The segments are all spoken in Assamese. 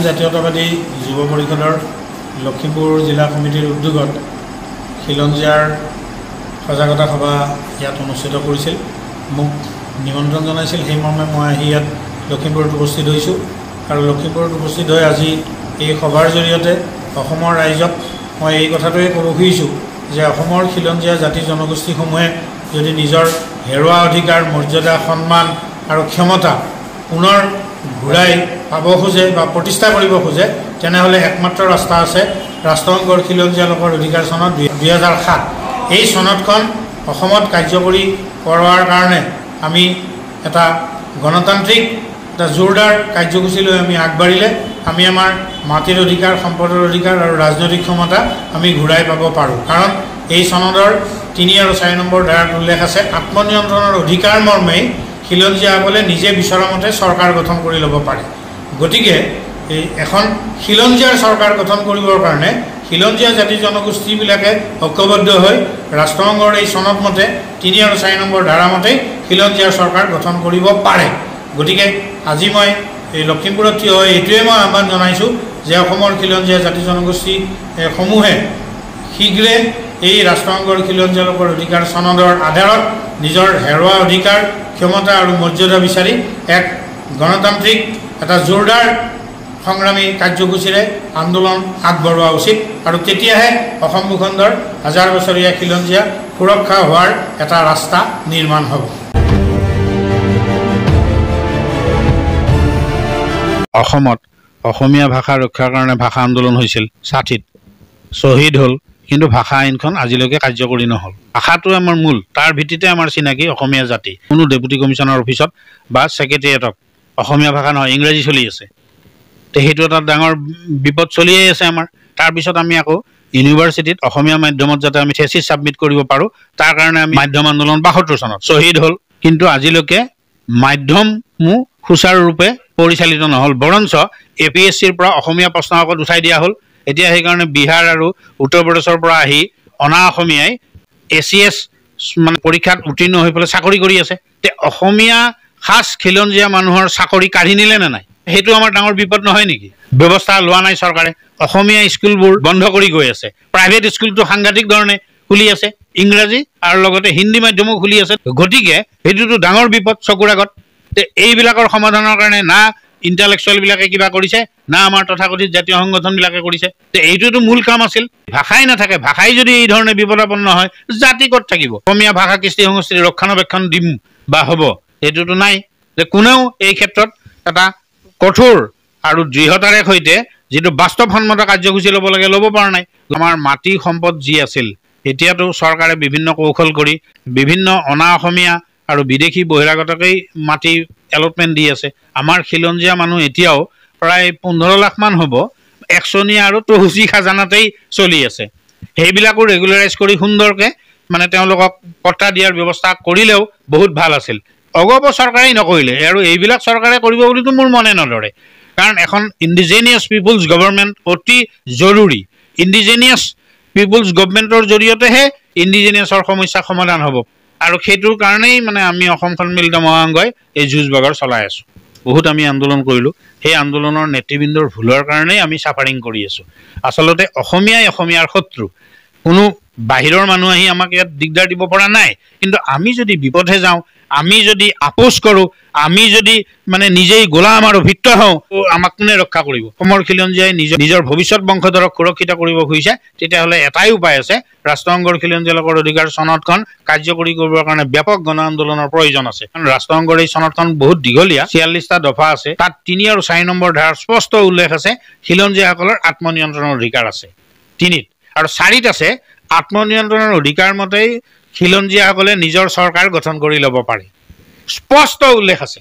জাতীয়তাবাদী যুৱ পৰিষদৰ লখিমপুৰ জিলা কমিটিৰ উদ্যোগত খিলঞ্জীয়াৰ সজাগতা সভা ইয়াত অনুষ্ঠিত কৰিছিল। মোক নিমন্ত্ৰণ জনাইছিল, সেই মৰ্মে মই আহি ইয়াত লখিমপুৰত উপস্থিত হৈছোঁ আৰু লখিমপুৰত উপস্থিত হৈ আজি এই সভাৰ জৰিয়তে অসমৰ ৰাইজক মই এই কথাটোৱে ক'ব খুজিছোঁ যে অসমৰ খিলঞ্জীয়া জাতি জনগোষ্ঠীসমূহে যদি নিজৰ হেৰুৱা অধিকাৰ, মৰ্যাদা, সন্মান আৰু ক্ষমতা পুনৰ ঘূৰাই পাব খোজে বা প্ৰতিষ্ঠা কৰিব খোজে, তেনেহ'লে একমাত্ৰ ৰাস্তা আছে ৰাষ্ট্ৰসংঘৰ খিলঞ্জীয়া লোকৰ অধিকাৰ চনত 2007। এই চনতখন অসমত কাৰ্যকৰী কৰোৱাৰ কাৰণে আমি এটা গণতান্ত্ৰিক এটা জোৰদাৰ কাৰ্যসূচী লৈ আমি আগবাঢ়িলে আমি আমাৰ মাটিৰ অধিকাৰ, সম্পদৰ অধিকাৰ আৰু ৰাজনৈতিক ক্ষমতা আমি ঘূৰাই পাব পাৰোঁ। কাৰণ এই চনদৰ 3 আৰু 4 নম্বৰ ধাৰাত উল্লেখ আছে, আত্মনিয়ন্ত্ৰণৰ অধিকাৰ মৰ্মেই খিলঞ্জীয়াসকলে নিজে বিচৰা মতে চৰকাৰ গঠন কৰি ল'ব পাৰে। গতিকে এই এখন খিলঞ্জীয়াৰ চৰকাৰ গঠন কৰিবৰ কাৰণে খিলঞ্জীয়া জাতি জনগোষ্ঠীবিলাকে ঐক্যবদ্ধ হৈ ৰাষ্ট্ৰসংঘৰ এই চনদ মতে 3 আৰু 4 নম্বৰ ধাৰা মতেই খিলঞ্জীয়াৰ চৰকাৰ গঠন কৰিব পাৰে। গতিকে আজি মই এই লখিমপুৰত থিয় হৈ এইটোৱে মই আহ্বান জনাইছোঁ যে অসমৰ খিলঞ্জীয়া জাতি জনগোষ্ঠী সমূহে শীঘ্ৰে এই ৰাষ্ট্ৰসংঘৰ খিলঞ্জীয়া লোকৰ অধিকাৰ চনদৰ আধাৰত নিজৰ হেৰুৱা অধিকাৰ, ক্ষমতা আৰু মৰ্যাদা বিচাৰি এক গণতান্ত্ৰিক এটা জোৰদাৰ সংগ্ৰামী কাৰ্যসূচীৰে আন্দোলন আগবঢ়োৱা উচিত আৰু তেতিয়াহে অসম ভূখণ্ডৰ হাজাৰ বছৰীয়া খিলঞ্জীয়া সুৰক্ষা হোৱাৰ এটা ৰাস্তা নিৰ্মাণ হ'ব। অসমত অসমীয়া ভাষা ৰক্ষাৰ কাৰণে ভাষা আন্দোলন হৈছিল, 60ত শ্বহীদ হ'ল, কিন্তু ভাষা আইনখন আজিলৈকে কাৰ্যকৰী নহ'ল। ভাষাটো আমাৰ মূল, তাৰ ভিত্তিতে আমাৰ চিনাকি অসমীয়া জাতি। কোনো ডেপুটি কমিশ্যনাৰ অফিচত বা ছেক্ৰেটেৰিয়েটত অসমীয়া ভাষা নহয়, ইংৰাজী চলি আছে। তো সেইটো এটা ডাঙৰ বিপদ চলিয়েই আছে আমাৰ। তাৰপিছত আমি আকৌ ইউনিভাৰ্চিটিত অসমীয়া মাধ্যমত যাতে আমি থেচিছ ছাবমিট কৰিব পাৰোঁ, তাৰ কাৰণে আমি মাধ্যম আন্দোলন 72 চনত শ্বহীদ হ'ল, কিন্তু আজিলৈকে মাধ্যমো সুচাৰুৰূপে পৰিচালিত নহ'ল। বৰঞ্চ APSCৰ পৰা অসমীয়া প্ৰশ্নকাকত উঠাই দিয়া হ'ল। এতিয়া সেইকাৰণে বিহাৰ আৰু উত্তৰ প্ৰদেশৰ পৰা আহি অনা অসমীয়াই ACS মানে পৰীক্ষাত উত্তীৰ্ণ হৈ পেলাই চাকৰি কৰি আছে। তে অসমীয়া খাচ খিলঞ্জীয়া মানুহৰ চাকৰি কাঢ়ি নিলে নে নাই? সেইটো আমাৰ ডাঙৰ বিপদ নহয় নেকি? ব্যৱস্থা লোৱা নাই চৰকাৰে। অসমীয়া স্কুলবোৰ বন্ধ কৰি গৈ আছে, প্ৰাইভেট স্কুলটো সাংঘাতিক ধৰণে খুলি আছে, ইংৰাজী আৰু লগতে হিন্দী মাধ্যমো খুলি আছে। গতিকে সেইটোতো ডাঙৰ বিপদ চকুৰ আগত। এইবিলাকৰ সমাধানৰ কাৰণে না ইণ্টেলেকচুৱেলবিলাকে কিবা কৰিছে, না আমাৰ তথাকথিত জাতীয় সংগঠনবিলাকে কৰিছে। এইটোতো মূল কাম আছিল। ভাষাই নাথাকে, ভাষাই যদি এই ধৰণে বিপদাপন্ন হয়, জাতি ক'ত থাকিব? অসমীয়া ভাষা কৃষ্টি সংস্কৃতি ৰক্ষণাবেক্ষণ দিম বা হ'ব, সেইটোতো নাই। যে কোনেও এই ক্ষেত্ৰত এটা কঠোৰ আৰু দৃঢ়তাৰে সৈতে যিটো বাস্তৱসন্মত কাৰ্যসূচী ল'ব লাগে ল'ব পৰা নাই। আমাৰ মাটি সম্পদ যি আছিল, এতিয়াতো চৰকাৰে বিভিন্ন কৌশল কৰি বিভিন্ন অনা অসমীয়া আৰু বিদেশী বহিৰাগতকেই মাটি এলটমেণ্ট দি আছে। আমাৰ খিলঞ্জীয়া মানুহ এতিয়াও প্ৰায় 15 লাখ মান হ'ব একচনীয়া আৰু তহুচী খাজানাতেই চলি আছে। সেইবিলাকো ৰেগুলাৰাইজ কৰি সুন্দৰকৈ মানে তেওঁলোকক পট্টা দিয়াৰ ব্যৱস্থা কৰিলেও বহুত ভাল আছিল। অগপ চৰকাৰেই নকৰিলে আৰু এইবিলাক চৰকাৰে কৰিব বুলিতো মোৰ মনে নধৰে। কাৰণ এখন ইণ্ডিজেনিয়াছ পিপুলছ গভৰ্ণমেণ্ট অতি জৰুৰী। ইণ্ডিজেনিয়াছ পিপুলছ গভৰ্ণমেণ্টৰ জৰিয়তেহে ইণ্ডিজেনিয়াছৰ সমস্যা সমাধান হ'ব। আৰু সেইটোৰ কাৰণেই মানে আমি অসম সন্মিলিত মহাসংঘই এই যুঁজ বাগৰ চলাই আছোঁ। বহুত আমি আন্দোলন কৰিলোঁ, সেই আন্দোলনৰ নেতৃবৃন্দৰ ভুলৰ কাৰণেই আমি ছাফাৰিং কৰি আছোঁ। আচলতে অসমীয়াই অসমীয়াৰ শত্ৰু, কোনো বাহিৰৰ মানুহ আহি আমাক ইয়াত দিগদাৰ দিব পৰা নাই। কিন্তু আমি যদি বিপথে যাওঁ, আমি যদি আপোচ কৰোঁ, আমি যদি মানে নিজেই গোলাম আৰু ভিত্ত হওঁ, আমাক কোনে ৰক্ষা কৰিব? অসমৰ খিলঞ্জীয়াই নিজৰ ভৱিষ্যত বংশধৰক সুৰক্ষিত কৰিব খুজিছে, তেতিয়াহ'লে এটাই উপায় আছে, ৰাষ্ট্ৰসংঘৰ খিলঞ্জীয়া লোকৰ অধিকাৰ চনদখন কাৰ্যকৰী কৰিবৰ কাৰণে ব্যাপক গণ আন্দোলনৰ প্ৰয়োজন আছে। কাৰণ ৰাষ্ট্ৰসংঘৰ এই চনদখন বহুত দীঘলীয়া, 46টা দফা আছে। তাত 3 আৰু 4 নম্বৰ ধাৰাৰ স্পষ্ট উল্লেখ আছে খিলঞ্জীয়াসকলৰ আত্মনিয়ন্ত্ৰণৰ অধিকাৰ আছে 3ত, আৰু 4ত আছে আত্মনিয়ন্ত্ৰণৰ অধিকাৰ মতেই খিলঞ্জীয়াসকলে নিজৰ চৰকাৰ গঠন কৰি ল'ব পাৰে, স্পষ্ট উল্লেখ আছে।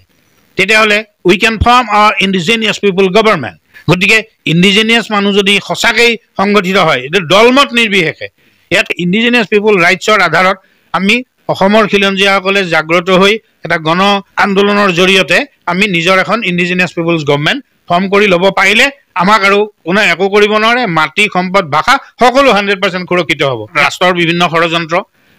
তেতিয়াহ'লে we can form our indigenous people government. গতিকে ইণ্ডিজেনিয়াছ মানুহ যদি সঁচাকৈ সংগঠিত হয়, এইটো দলমত নিৰ্বিশেষে ইয়াত ইণ্ডিজেনিয়াছ পিপুল ৰাইটছৰ আধাৰত আমি অসমৰ খিলঞ্জীয়াসকলে জাগ্ৰত হৈ এটা গণ আন্দোলনৰ জৰিয়তে আমি নিজৰ এখন ইণ্ডিজেনিয়াছ পিপুলছ গভৰ্ণমেণ্ট ফৰ্ম কৰি ল'ব পাৰিলে আমাক আৰু কোনে একো কৰিব নোৱাৰে। মাটি, সম্পদ, ভাষা সকলো 100% সুৰক্ষিত হ'ব। ৰাষ্ট্ৰৰ বিভিন্ন ষড়যন্ত্ৰ,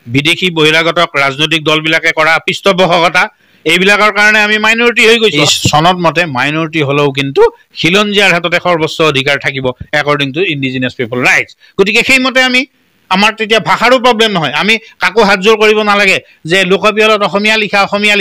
বিদেশী বহিৰাগতক ৰাজনৈতিক দলবিলাকে কৰা পৃষ্ঠপোষকতা, এইবিলাকৰ কাৰণে আমি মাইনৰিটি হৈ গৈছোঁ চনত মতে মাইনৰিটি হ'লেও কিন্তু খিলঞ্জীয়াৰ হাততে সৰ্বোচ্চ অধিকাৰ থাকিব according to indigenous people rights গতিকে সেইমতে আমি আমাৰ তেতিয়া ভাষাৰো প্ৰব্লেম নহয় আমি কাকো হাত জোৰ কৰিব নালাগে যে লোকপিয়লত অসমীয়া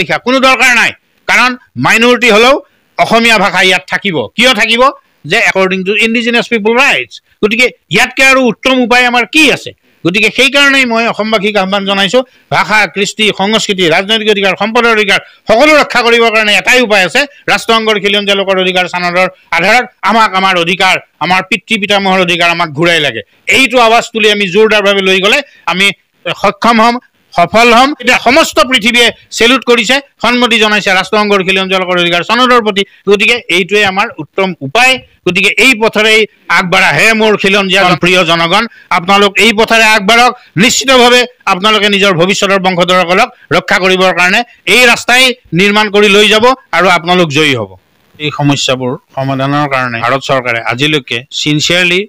লিখা কোনো দৰকাৰ নাই কাৰণ মাইনৰিটি হ'লেও অসমীয়া ভাষা ইয়াত থাকিব কিয় থাকিব যে according to indigenous people rights গতিকে ইয়াতকৈ আৰু উত্তম উপায় আমাৰ কি আছে গতিকে সেইকাৰণেই মই অসমবাসীক আহ্বান জনাইছোঁ ভাষা কৃষ্টি সংস্কৃতি ৰাজনৈতিক অধিকাৰ সম্পদৰ অধিকাৰ সকলো ৰক্ষা কৰিবৰ কাৰণে এটাই উপায় আছে ৰাষ্ট্ৰসংঘৰ খিলঞ্জীয়া লোকৰ অধিকাৰ চানদৰ আধাৰত আমাৰ অধিকাৰ আমাৰ পিতৃ পিতামহৰ অধিকাৰ আমাক ঘূৰাই লাগে এইটো আৱাজ তুলি আমি জোৰদাৰভাৱে লৈ গ'লে আমি সক্ষম হ'ম সফল হ'ম এতিয়া সমস্ত পৃথিৱীয়ে চেলুট কৰিছে সন্মতি জনাইছে ৰাষ্ট্ৰসংঘৰ খিলঞ্জীয়া লোকৰ অধিকাৰ চানদৰ প্ৰতি গতিকে এইটোৱে আমাৰ উত্তম উপায় গতিকে এই পথৰেই আগবাঢ়া হে মোৰ খিলঞ্জীয়া প্ৰিয় জনগণ আপোনালোক এই পথৰে আগবাঢ়ক নিশ্চিতভাৱে আপোনালোকে নিজৰ ভৱিষ্যতৰ বংশধৰসকলক ৰক্ষা কৰিবৰ কাৰণে এই ৰাস্তাই নিৰ্মাণ কৰি লৈ যাব আৰু আপোনালোক জয়ী হ'ব এই সমস্যাবোৰ সমাধানৰ কাৰণে ভাৰত চৰকাৰে আজিলৈকে চিনচিয়াৰলি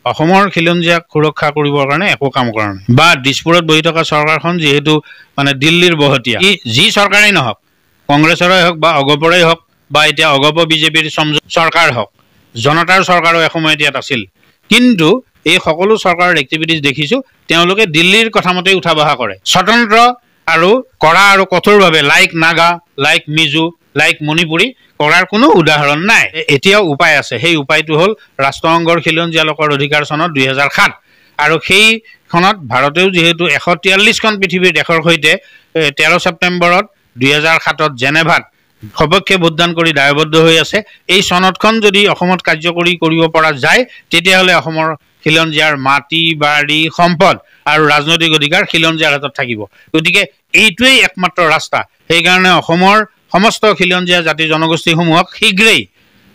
অসমৰ খিলঞ্জীয়াক সুৰক্ষা কৰিবৰ কাৰণে একো কাম কৰা নাই বা দিছপুৰত বহি থকা চৰকাৰখন যিহেতু মানে দিল্লীৰ বহতীয়া যি চৰকাৰেই নহওক কংগ্ৰেছৰে হওক বা অগপৰেই হওক বা এতিয়া অগপ বিজেপিৰ চৰকাৰ হওক জনতাৰ চৰকাৰো এসময়ত ইয়াত আছিল কিন্তু এই সকলো চৰকাৰৰ এক্টিভিটিজ দেখিছোঁ তেওঁলোকে দিল্লীৰ কথামতে উঠা বহা কৰে স্বতন্ত্ৰ আৰু কৰা আৰু কঠোৰভাৱে like Naga like Mizo like Manipuri কৰাৰ কোনো উদাহৰণ নাই এতিয়াও উপায় আছে সেই উপায়টো হ'ল ৰাষ্ট্ৰসংঘৰ খিলঞ্জীয়া লোকৰ অধিকাৰ চনত 2007 আৰু সেইখনত ভাৰতেও যিহেতু 143খন পৃথিৱীৰ দেশৰ সৈতে 13 ছেপ্টেম্বৰত 2007 জেনেভাত সপক্ষে ভোটদান কৰি দায়বদ্ধ হৈ আছে এই চনতখন যদি অসমত কাৰ্যকৰী কৰিব পৰা যায় তেতিয়াহ'লে অসমৰ খিলঞ্জীয়াৰ মাটি বাৰী সম্পদ আৰু ৰাজনৈতিক অধিকাৰ খিলঞ্জীয়াৰ হাতত থাকিব গতিকে এইটোৱেই একমাত্ৰ ৰাস্তা সেইকাৰণে অসমৰ সমস্ত খিলঞ্জীয়া জাতি জনগোষ্ঠীসমূহক শীঘ্ৰেই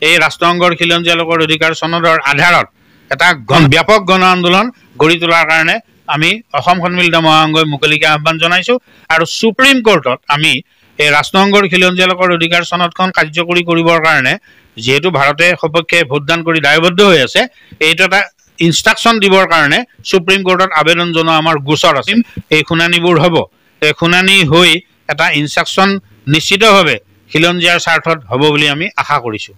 এই ৰাষ্ট্ৰসংঘৰ খিলঞ্জীয়া লোকৰ অধিকাৰ চনদৰ আধাৰত এটা ব্যাপক গণ আন্দোলন গঢ়ি তোলাৰ কাৰণে আমি অসম সন্মিলিত মহাসংঘই মুকলিকে আহ্বান জনাইছোঁ আৰু সুপ্ৰিম কোৰ্টত আমি এই ৰাষ্ট্ৰসংঘৰ খিলঞ্জীয়া লোকৰ অধিকাৰ চনদখন কাৰ্যকৰী কৰিবৰ কাৰণে যিহেতু ভাৰতে সপক্ষে ভোটদান কৰি দায়বদ্ধ হৈ আছে এইটো এটা ইনষ্ট্ৰাকশ্যন দিবৰ কাৰণে সুপ্ৰিম কোৰ্টত আবেদন জনোৱা আমাৰ গোচৰ আছে এই শুনানিবোৰ হ'ব এই শুনানি হৈ এটা ইনষ্ট্ৰাকশ্যন নিশ্চিতভাৱে খিলঞ্জীয়াৰ স্বাৰ্থত হ'ব বুলি আমি আশা কৰিছোঁ